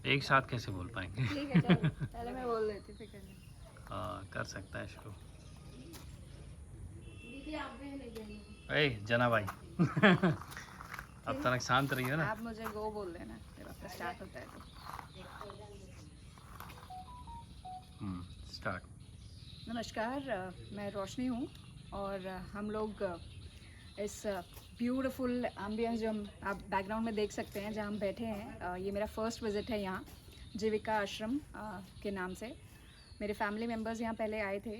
एक साथ कैसे बोल पाएंगे? ठीक है चलो, पहले मैं बोल देती हूँ, फिक्र नहीं। हाँ कर सकता है शुरू। दीदी आप भी नहीं गए। ए जना भाई अब तक शांत रही हो ना। आप मुझे गो बोल देना जब आपका स्टार्ट होता है तो। स्टार्ट। नमस्कार, मैं रोशनी हूँ और हम लोग इस ब्यूटीफुल एम्बियंस जो हम आप बैकग्राउंड में देख सकते हैं जहाँ हम बैठे हैं, ये मेरा फर्स्ट विज़िट है यहाँ जीविका आश्रम के नाम से। मेरे फैमिली मेम्बर्स यहाँ पहले आए थे।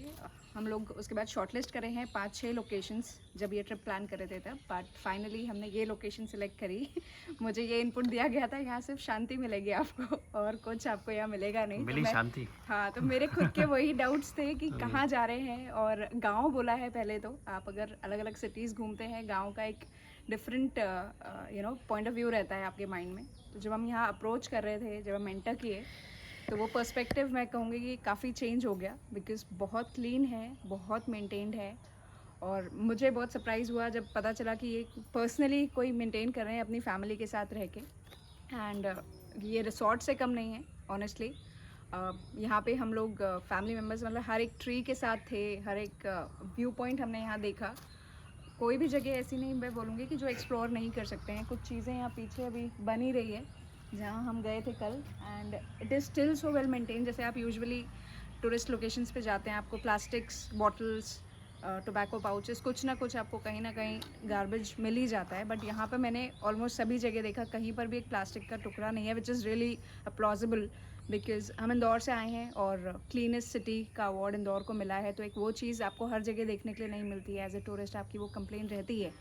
हम लोग उसके बाद शॉर्टलिस्ट करे हैं 5-6 लोकेशंस जब ये ट्रिप प्लान करे थे तब, बट फाइनली हमने ये लोकेशन सिलेक्ट करी मुझे ये इनपुट दिया गया था यहाँ सिर्फ शांति मिलेगी आपको और कुछ आपको यहाँ मिलेगा नहीं। मिली तो शांति। हाँ, तो मेरे खुद के वही डाउट्स थे कि कहाँ जा रहे हैं, और गांव बोला है पहले तो। आप अगर अलग अलग सिटीज़ घूमते हैं, गांव का एक डिफरेंट पॉइंट ऑफ व्यू रहता है आपके माइंड में। तो जब हम यहाँ अप्रोच कर रहे थे, जब हम एंटर किए, तो वो पर्सपेक्टिव मैं कहूँगी कि काफ़ी चेंज हो गया, बिकॉज़ बहुत क्लीन है, बहुत मेंटेन्ड है। और मुझे बहुत सरप्राइज़ हुआ जब पता चला कि ये पर्सनली कोई मेंटेन कर रहे हैं अपनी फैमिली के साथ रह के। एंड ये रिसोर्ट से कम नहीं है ऑनेस्टली। यहाँ पे हम लोग फैमिली मेम्बर्स मतलब हर एक ट्री के साथ थे, हर एक व्यू पॉइंट हमने यहाँ देखा। कोई भी जगह ऐसी नहीं मैं बोलूँगी कि जो एक्सप्लोर नहीं कर सकते हैं। कुछ चीज़ें यहाँ पीछे अभी बन ही रही है जहाँ हम गए थे कल, and it is still so well maintain. जैसे आप यूजुअली टूरिस्ट लोकेशंस पे जाते हैं, आपको प्लास्टिक्स बॉटल्स, टोबैको पाउचेस, कुछ ना कुछ आपको कहीं ना कहीं गार्बेज मिल ही जाता है, बट यहाँ पे मैंने ऑलमोस्ट सभी जगह देखा कहीं पर भी एक प्लास्टिक का टुकड़ा नहीं है, विच इज़ रियली अप्लॉजिबल बिकॉज हम इंदौर से आए हैं और क्लीनेस्ट सिटी का अवार्ड इंदौर को मिला है। तो एक वो चीज़ आपको हर जगह देखने के लिए नहीं मिलती है, एज ए टूरिस्ट आपकी वो कंप्लेन रहती है,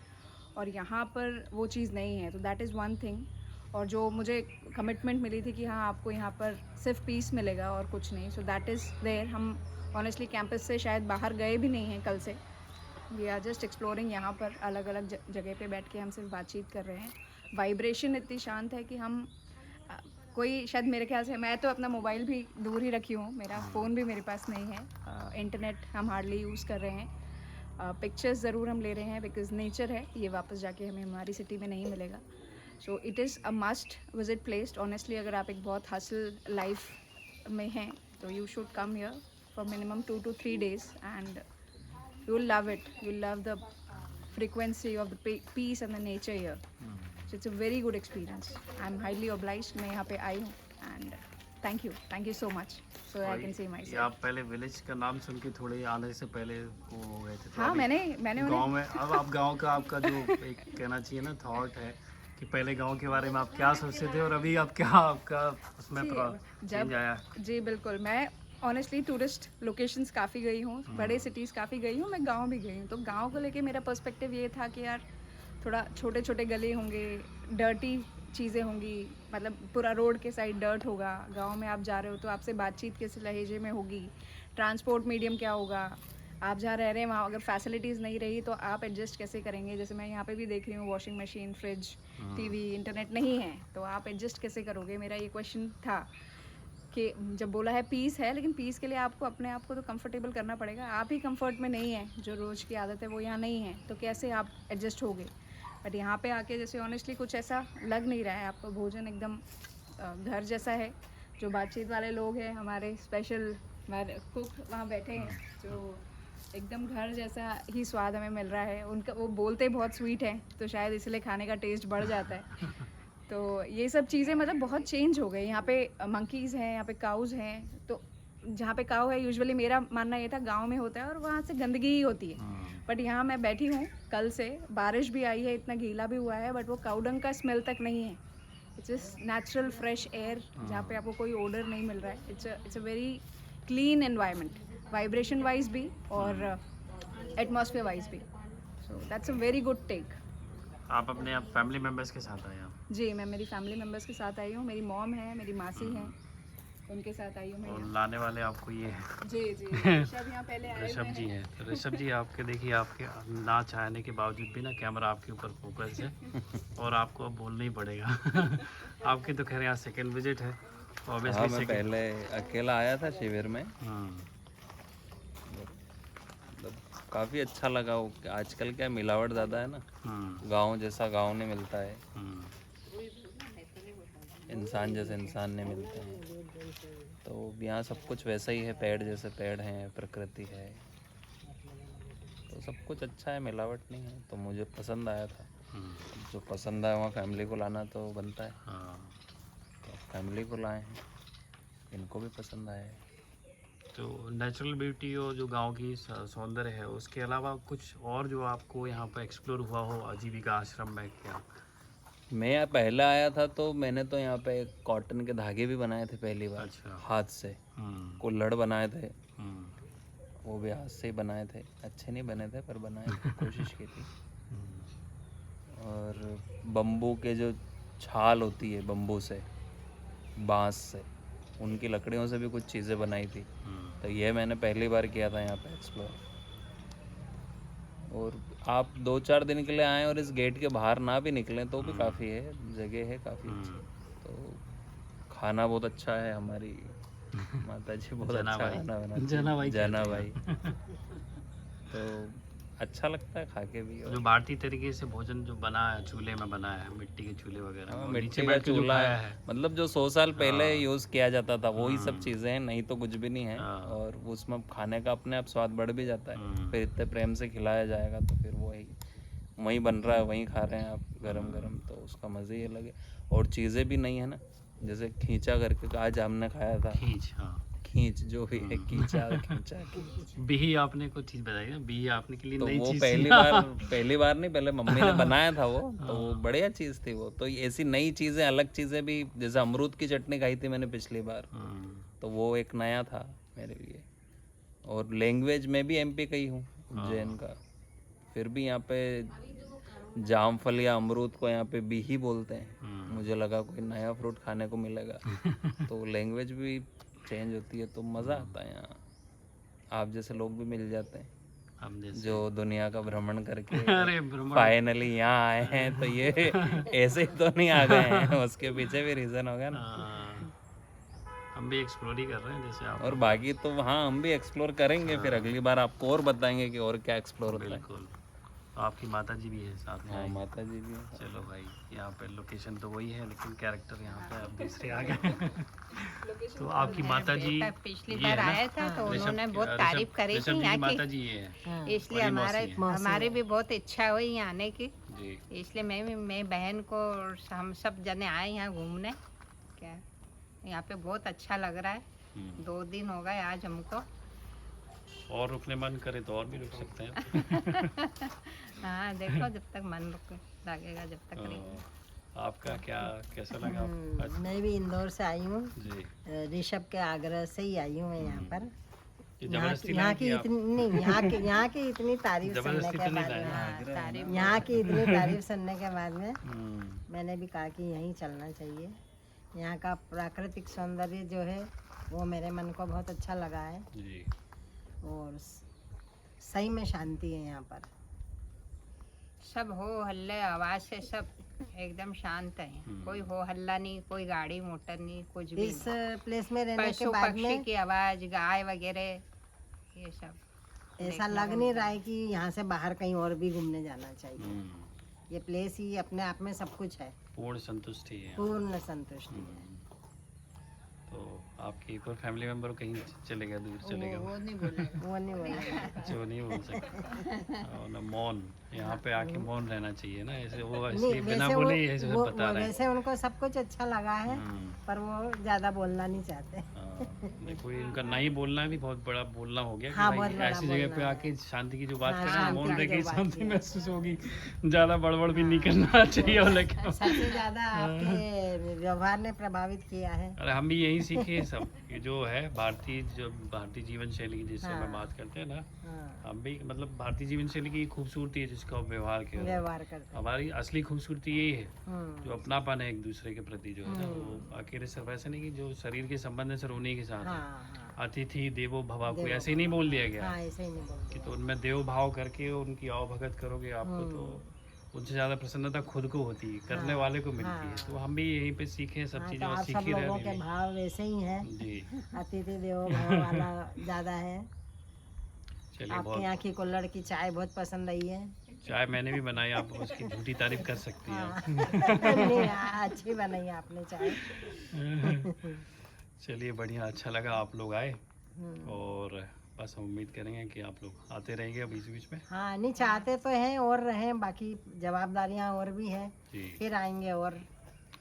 और यहाँ पर वो चीज़ नहीं है। तो दैट इज़ वन थिंग। और जो मुझे कमिटमेंट मिली थी कि हाँ आपको यहाँ पर सिर्फ पीस मिलेगा और कुछ नहीं, सो दैट इज़ देयर। हम ऑनेस्टली कैंपस से शायद बाहर गए भी नहीं हैं कल से। We are just exploring. यहाँ पर अलग अलग जगह पे बैठ के हम सिर्फ बातचीत कर रहे हैं। वाइब्रेशन इतनी शांत है कि हम कोई शायद मेरे ख्याल से, मैं तो अपना मोबाइल भी दूर ही रखी हूँ, मेरा फ़ोन भी मेरे पास नहीं है, इंटरनेट हम हार्डली यूज़ कर रहे हैं। पिक्चर्स ज़रूर हम ले रहे हैं बिकॉज़ नेचर है, ये वापस जाके हमें हमारी सिटी में नहीं मिलेगा। So it is a must visit place honestly. अगर आप एक बहुत हसल लाइफ में हैं तो you should come here for minimum 2 to 3 days and you will love it. You will love the frequency of the peace and the nature here. So it's a very good experience. I'm highly obliged. मैं यहाँ पे आई हूँ and thank you so much so that I can see ये myself. आप पहले village का नाम सुन के थोड़े आने से पहले वो हो गए थे, तो हाँ, अभी मैंने गांव में, अब आप गांव का आपका जो एक कहना चाहिए ना थॉट है कि पहले गांव के बारे में आप क्या सोचते थे और अभी आप क्या आपका उसमें चेंज आया? जी बिल्कुल, मैं ऑनेस्टली टूरिस्ट लोकेशंस काफ़ी गई हूँ, बड़े सिटीज़ काफ़ी गई हूँ, मैं गांव भी गई हूँ। तो गांव को लेके मेरा पर्सपेक्टिव ये था कि यार थोड़ा छोटे छोटे गली होंगे, डर्टी चीज़ें होंगी, मतलब पूरा रोड के साइड डर्ट होगा। गांव में आप जा रहे हो तो आपसे बातचीत किस लहजे में होगी, ट्रांसपोर्ट मीडियम क्या होगा, आप जहाँ रह रहे हैं वहाँ अगर फैसिलिटीज़ नहीं रही तो आप एडजस्ट कैसे करेंगे। जैसे मैं यहाँ पे भी देख रही हूँ washing machine, fridge, TV, internet नहीं है, तो आप एडजस्ट कैसे करोगे। मेरा ये क्वेश्चन था कि जब बोला है पीस है, लेकिन पीस के लिए आपको अपने आप को तो कंफर्टेबल करना पड़ेगा। आप ही कंफर्ट में नहीं है, जो रोज़ की आदत है वो यहाँ नहीं है, तो कैसे आप एडजस्ट होगे। बट यहाँ पे आके जैसे ऑनेस्टली कुछ ऐसा लग नहीं रहा है। आपका भोजन एकदम घर जैसा है। जो बातचीत वाले लोग हैं हमारे स्पेशल हमारे कुक वहाँ बैठे हैं, जो एकदम घर जैसा ही स्वाद हमें मिल रहा है। उनका वो बोलते बहुत स्वीट है, तो शायद इसलिए खाने का टेस्ट बढ़ जाता है। तो ये सब चीज़ें मतलब बहुत चेंज हो गई। यहाँ पे मंकीज़ हैं, यहाँ पे काउज़ हैं। तो जहाँ पे काऊ है यूजुअली मेरा मानना ये था गांव में होता है और वहाँ से गंदगी ही होती है, बट यहाँ मैं बैठी हूँ कल से, बारिश भी आई है, इतना गीला भी हुआ है, बट वो काउडंग का स्मेल तक नहीं है। It's just natural fresh air जहाँ पे आपको कोई ओडर नहीं मिल रहा है। It's a very clean environment, vibration wise भी और एटमॉस्फेयर वाइज भी। So that's a very good take. आप अपने आप फैमिली मेम्बर्स के साथ आए आप? जी, मैं मेरी फैमिली मेम्बर्स के साथ आई हूँ। मेरी मॉम है, मेरी मासी हैं, उनके साथ आई हूँ मैं और यहाँ। लाने वाले आपको ये है जी जी, ऋषभ यहाँ पहले आए हुए ऋषभ जी हैं। हैं। तो ऋषभ जी आपके देखिए, आपके ना चाहने के बावजूद भी ना कैमरा आपके ऊपर फोकस है और आपको अब बोलना ही पड़ेगा आपकी तो खैर यहाँ सेकंड विजिट है, तो हाँ, ऑब्वियसली मैं पहले अकेला आया था शिविर में। मतलब काफ़ी अच्छा लगा। वो आजकल क्या मिलावट ज़्यादा है ना, गांव जैसा गांव नहीं मिलता है। इंसान जैसे इंसान नहीं मिलते हैं। तो यहाँ सब कुछ वैसा ही है, पेड़ जैसे पेड़ हैं, प्रकृति है, तो सब कुछ अच्छा है, मिलावट नहीं है। तो मुझे पसंद आया था। जो पसंद आया वहाँ फैमिली को लाना तो बनता है, हाँ। तो फैमिली को लाए हैं, इनको भी पसंद आया है। तो नेचुरल ब्यूटी और जो गांव की सौंदर्य है, उसके अलावा कुछ और जो आपको यहाँ पर एक्सप्लोर हुआ हो आजीविका आश्रम में क्या? मैं यहाँ पहले आया था तो मैंने तो यहाँ पे कॉटन के धागे भी बनाए थे पहली बार, अच्छा। हाथ से। कुल्हड़ बनाए थे, हम्म, वो भी हाथ से ही बनाए थे। अच्छे नहीं बने थे पर बनाए थे, कोशिश की थी। और बम्बू के जो छाल होती है, बम्बू से, बांस से, उनकी लकड़ियों से भी कुछ चीज़ें बनाई थी। तो ये मैंने पहली बार किया था यहाँ पे एक्सप्लोर। और आप 2-4 दिन के लिए आएँ और इस गेट के बाहर ना भी निकलें तो भी काफ़ी है, जगह है काफ़ी अच्छी। तो खाना बहुत अच्छा है, हमारी माता जी बहुत अच्छा खाना बनाती है, जना भाई। तो अच्छा लगता है खा के भी। जो भारतीय तरीके से भोजन जो बना है, चूल्हे में बना है, मिट्टी के चूल्हे वगैरह, हाँ, और मिट्टी नीचे का बैठ के जो चूल्हा खाया है, है। मतलब जो 100 साल पहले यूज़ किया जाता था वही सब चीज़ें हैं, नहीं तो कुछ भी नहीं है। हाँ। और उसमें खाने का अपने आप स्वाद बढ़ भी जाता है। हम्म। फिर इतने प्रेम से खिलाया जाएगा तो फिर वही बन रहा है, वही खा रहे हैं आप गरम गरम, तो उसका मज़े ही अलग है। और चीज़ें भी नहीं है ना, जैसे खींचा करके आज हमने खाया था, खींच, हाँ, खींच जो भी है, खींचा खींचा खींच। बिही आपने कुछ चीज़ बताई ना, बिही आपने के लिए तो नई वो चीज़ पहली बार नहीं, पहले मम्मी ने बनाया था वो, तो वो बढ़िया चीज़ थी वो। तो ऐसी नई चीज़ें, अलग चीज़ें भी, जैसे अमरूद की चटनी खाई थी मैंने पिछली बार, तो वो एक नया था मेरे लिए। और लैंग्वेज में भी एमपी का ही हूँ, उज्जैन का, फिर भी यहाँ पे जामफल या अमरूद को यहाँ पे बिही बोलते हैं। मुझे लगा कोई नया फ्रूट खाने को मिलेगा। तो लैंग्वेज भी चेंज होती है, तो मज़ा आता है यहाँ। आप जैसे लोग भी मिल जाते हैं हम जैसे। जो दुनिया का भ्रमण करके अरे भ्रमण, फाइनली यहाँ आए हैं। तो ये ऐसे ही तो नहीं आ गए हैं, उसके पीछे भी रीज़न होगा ना। हम भी एक्सप्लोर ही कर रहे हैं जैसे आप। और बाकी तो हाँ, हम भी एक्सप्लोर करेंगे, फिर अगली बार आपको और बताएंगे कि और क्या एक्सप्लोर होता है। बिल्कुल। तो आपकी माता जी भी है साथ में हाँ, आएंगी। माता जी भी हैं। चलो भाई, यहाँ पे लोकेशन तो वही है, लेकिन कैरेक्टर यहाँ पे अब दूसरे आ गए। तो आपकी माता जी पिछली ये बार है ना? आया था तो उन्होंने बहुत तारीफ करी थी यहाँ माता की, जी ये है। इसलिए बड़ी मौसी है। हमारी भी बहुत इच्छा हुई यहाँ आने की। जी। इसलिए मैं बहन को और हम सब जने आए यहाँ घूमने। क्या यहाँ पे बहुत अच्छा लग रहा है। 2 दिन हो गए आज हमको। और रुकने मन करे तो और भी रुक सकते हैं। हाँ देखो, जब तक मन लगेगा, जब तक रहेंगे। आपका क्या, कैसा लगा आज? मैं भी इंदौर से आई हूँ, जी। ऋषभ के आग्रह से ही आई हूँ मैं यहाँ पर। ये जबरदस्ती यहाँ नहीं की की आप? इतनी नहीं, यहाँ की इतनी तारीफ सुनने जबरदस्ती के तो नहीं बाद में, लाया? तारीफ यहाँ की इतनी तारीफ सुनने के बाद में हम्म, मैंने भी कहा कि यहीं चलना चाहिए। यहाँ का प्राकृतिक सौंदर्य जो है वो मेरे मन को बहुत अच्छा लगा है। जी। और सही में शांति है यहाँ पर। सब हो हल्ले आवाज से सब एकदम शांत है। कोई हो हल्ला नहीं, कोई गाड़ी मोटर नहीं, कुछ भी इस नहीं। प्लेस में रहने के पशु बाद पक्षी में की आवाज, गाय वगैरह, ये सब ऐसा लग नहीं रहा है कि यहाँ से बाहर कहीं और भी घूमने जाना चाहिए। हम्म, ये प्लेस ही अपने आप में सब कुछ है, पूर्ण संतुष्टि है। पूर्ण संतुष्टि है। तो आपके एक और फैमिली मेंबर कहीं चले गए, दूर चले गए? वो नहीं बोलेगा। वो नहीं बोला। जो नहीं बोल सकते। और ना मौन, यहाँ पे आके मौन रहना चाहिए ना, ऐसे वो नहीं, इसलिए बिना वैसे बोले ही ऐसे सब बता रहे हैं। वैसे उनको सब कुछ अच्छा लगा है, हम्म, पर वो ज्यादा बोलना नहीं चाहते। हाँ, नहीं, कोई उनका नहीं बोलना भी बहुत बड़ा बोलना हो गया कि हाँ, भाई बहुत बड़ा ऐसी जगह पे बोलना आके शांति की जो बात हाँ, करें ना, शांति मौन की रह के जो बात शांति की। महसूस होगी। ज्यादा बड़बड़ भी नहीं करना चाहिए और लेकिन सबसे ज्यादा आपके व्यवहार ने प्रभावित किया है। अरे हम भी यही सीखे सब, कि जो है भारतीय जीवन शैली की जिससे हम बात करते हैं ना, हाँ, हम भी मतलब भारतीय जीवन शैली की खूबसूरती है जिसका व्यवहार किया जाता है। व्यवहार करते हैं। हमारी असली खूबसूरती यही है, हम्म, जो अपनापन है एक दूसरे के प्रति, जो है ना, वो अकेले सिर्फ ऐसे नहीं कि जो शरीर के संबंध है सिर्फ उन्हीं के साथ है। हाँ हाँ अतिथि देवो भवा, कोई देवो ऐसे ही नहीं बोल दिया गया हाँ, ऐसे ही नहीं बोलते। कि तो उनमें देव भाव करके उनकी आवभगत करोगे आपको, तो उनसे ज़्यादा प्रसन्नता खुद को होती है, करने वाले को मिलती है। तो हम भी यहीं पे सीखे हैं सब हाँ, तो चीज़ें और आप सब सीखी रह लोगों रही के हैं। भाव वैसे ही हैं। जी। अतिथि देवो भव वाला ज्यादा है। चलिए आपके बहुत यहाँ की कुल्हड़ की चाय बहुत पसंद आई है। चाय मैंने भी बनाई, आप उसकी झूठी तारीफ कर सकती हैं। नहीं, अच्छी बनाई आपने चाय। चलिए बढ़िया, अच्छा लगा आप लोग आए, हम्म। और बस हम उम्मीद करेंगे कि आप लोग आते रहेंगे बीच बीच में। हाँ, नहीं चाहते तो हैं और रहें, बाकी जवाबदारियाँ और भी हैं, जी, फिर आएंगे और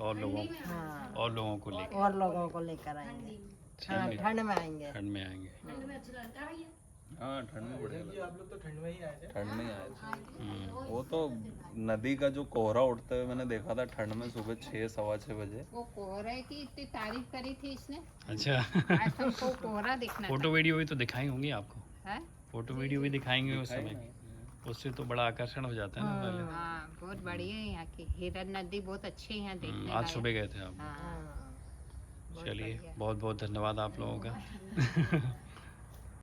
और हाँ लोगों को लेकर और लोगों को लेकर आएंगे। हाँ, ठंड में आएंगे। ठंड में आएंगे। हाँ ठंड में बढ़िया लगा। आप लोग तो ठंड में ही आए थे। ठंड में ही आए थे। वो तो नदी का जो कोहरा उठते हुए मैंने देखा था ठंड में, सुबह 6 सवा 6 बजे। वो कोहरे की इतनी तारीफ करी थी इसने, अच्छा, आज तुमको कोहरा दिखना फोटो वीडियो भी तो दिखाई होंगी आपको, है। फोटो वीडियो भी दिखाएंगे उस समय, उससे तो बड़ा आकर्षण हो जाता है ना पहले। हाँ बहुत बढ़िया है यहाँ की, हिरन नदी बहुत अच्छी है यहाँ देखने आज लायक। सुबह गए थे आप। हाँ हाँ। चलिए बहुत बहुत धन्यवाद आप लोगों का।